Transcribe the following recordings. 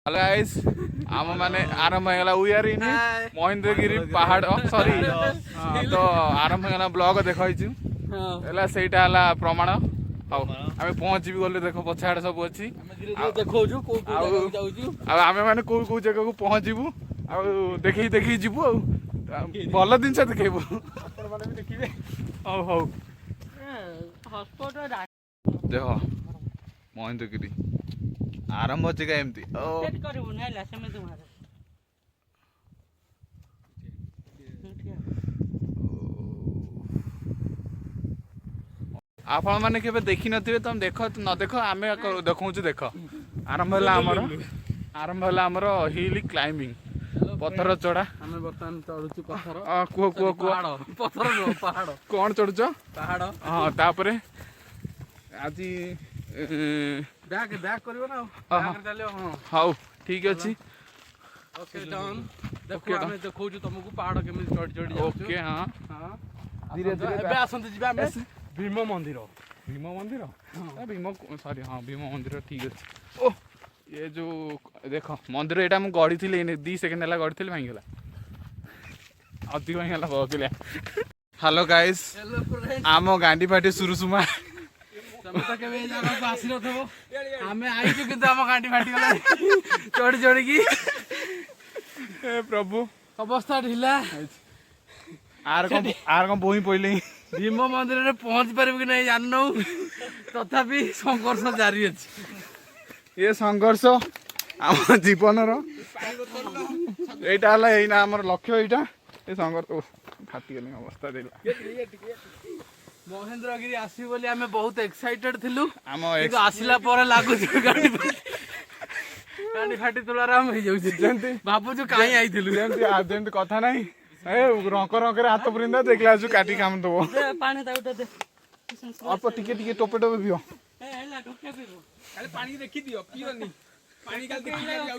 hello guys आम माने आरंभ होगा वी आर इन महेंद्रगिरी पहाड़ सॉरी तो आरंभ होगा ब्लॉग देखु सेटा प्रमाण आम पहुँची गले देख पछाड़ सब अच्छी आम मैंने कौ जगह को पहुँचबू देखी देखी जीवु भल जिन देखू देखिए हौ देख महेंद्रगिरी आरंभ अच्छे का एमती आपण मैंने केबे देखी नथिबे तुम देख न देख आम देखौ देख आरंभ है आमर हिल क्लाइंबिंग पत्थर चढ़ा आमे बर्तमान चढ़ुछु पत्थर कुह कुह कुह पत्थर नो पहाड़ कौन चढ़ुछ पहाड़ हाँ तापरे आज बैक बैक करिवो ना बैक चलियो हां हाउ ठीक अछि ओके डन देखो आमे देखौछु तुमको पहाड़ केमि चढ़ चढ़ जाउ ओके हां हां धीरे धीरे एबे आसंत जिबा आमे भीम मंदिर भीम सॉरी हाँ भीम मंदिर ठीक अछि ओ ये जो देख मंदिर एटा मु गड़ी थी 2 सेकंड हला गड़ी थी भांगी गला अधिक भांगी गला बहुतले हेलो गाइस आम गांडी फाटी सुरुसुमा समता केबे जागा को आसी नथबो आमे आइछु किंतु आम गांडी फाटी गला चढ़ चढ़ की ए प्रभु अवस्था ढिला आर कम बोही पहिले भीम मंदिर रे पहुंच परबे कि नहीं जाननो तथापि संघर्ष जारी अछि ये संघर्ष आम जीवन रहा एना आम लक्ष्य यहाँ ये संघर्ष फाटी गली अवस्था देला महेंद्रगिरी आसी बोली आमे बहुत एक्साइटेड थिलु आम आसिला पर लागु गांडी फाटी तुलार हम हो जाउ जेंती बाबू जो काई आइथिलु जेंती कथा नहीं ए रंक रंक हाथ पुरिंदा देखला जो काटी काम दबो पानी ता दे अल्प टिके टिके टोपे टोपे पियो ए हला ढोके पिबो खाली पानी देखि दियो पियोनी पानी काल देखि जाउ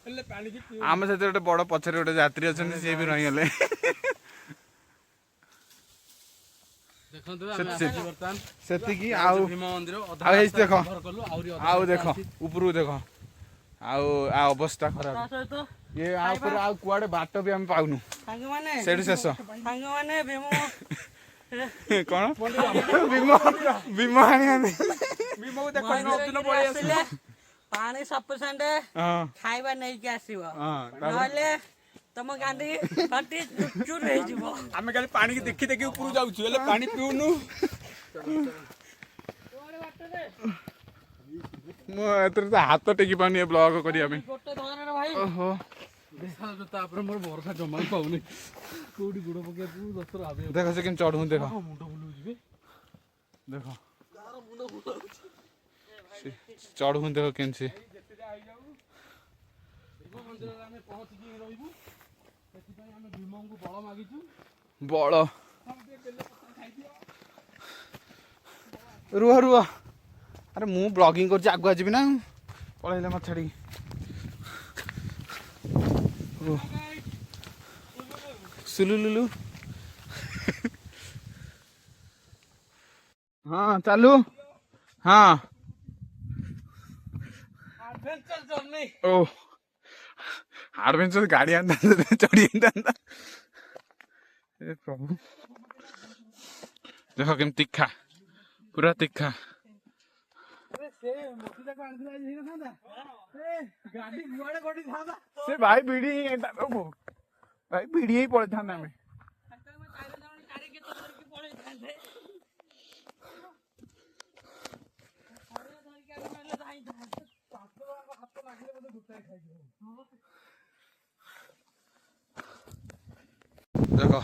हले पानी की पियो आम से गोटे बड़ पछरे गोटे यात्री अछन से भी रही गले देखंतु आमे आसी बर्तमान सेति की आउ भीम मंदिर आ हेस देखो कलु आउरी आउ देखो ऊपरू देखो आउ आ अवस्था खराब ये आ ऊपर आ कुआडे बाट भी हम पाउनु संग माने सेठी शेष संग माने भीम कौन भीम भीम आनी भीम को देखो दिन पळे आसी पानी सफिशिएंट हां खाइबा नै के आसीबो हां नहले तम गांडी फाटी चुर रहि जिवो आमे खाली पानी के देखि देखि ऊपर जाउ छु ले पानी पिउनु मो एतर हाथ टेकी पानी ब्लॉग करी आमे गोटे धर रे भाई ओहो देखा जो तापर मोर बरखा जमा पाउनी कोडी गुडो पके तू दसर आबे देखो से केन चढ़ू देखो मुंडो बुलु जिबे देखो तार मुंडो बुलु चढ़ू देखो केन से जेते आइ जाऊ भीम मंदिर रे हमें पहुंच के रहिबू सेति पई हमें भीम को बळ मागिचू बळ रुह रुह अरे मु ब्लॉगिंग कर आगुआ जी ना पलैले मत छाड़ी सुलु लुलु हाँ चालू हाँ एडवेंचर जर्नी ओ एडवेंचर गाड़ी आंदा चढ़ी आंदा ए प्रभु देखो केम तीखा पूरा तीखा से मोटी तक आंधला जी ना था ए गाड़ी गुआड़े गोटी था से भाई बीड़ी भाई बीड़ी ही पड़े था ना में अंकल में टायर डाउन गाड़ी के तो की पड़े थे अरे धर के मारले जाई था पाछो हाथ लागले मते गुटाई खाई देखो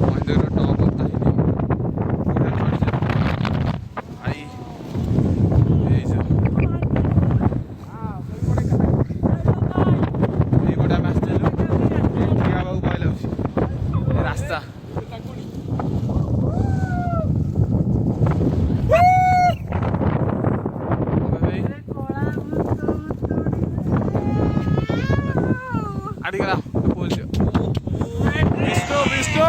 मंदिर टॉप होता है आई ये जो ये बड़ा मास्टर लो क्या बाबू पाइले रास्ता आड़ी गला बोल दियो विष्णु विष्णु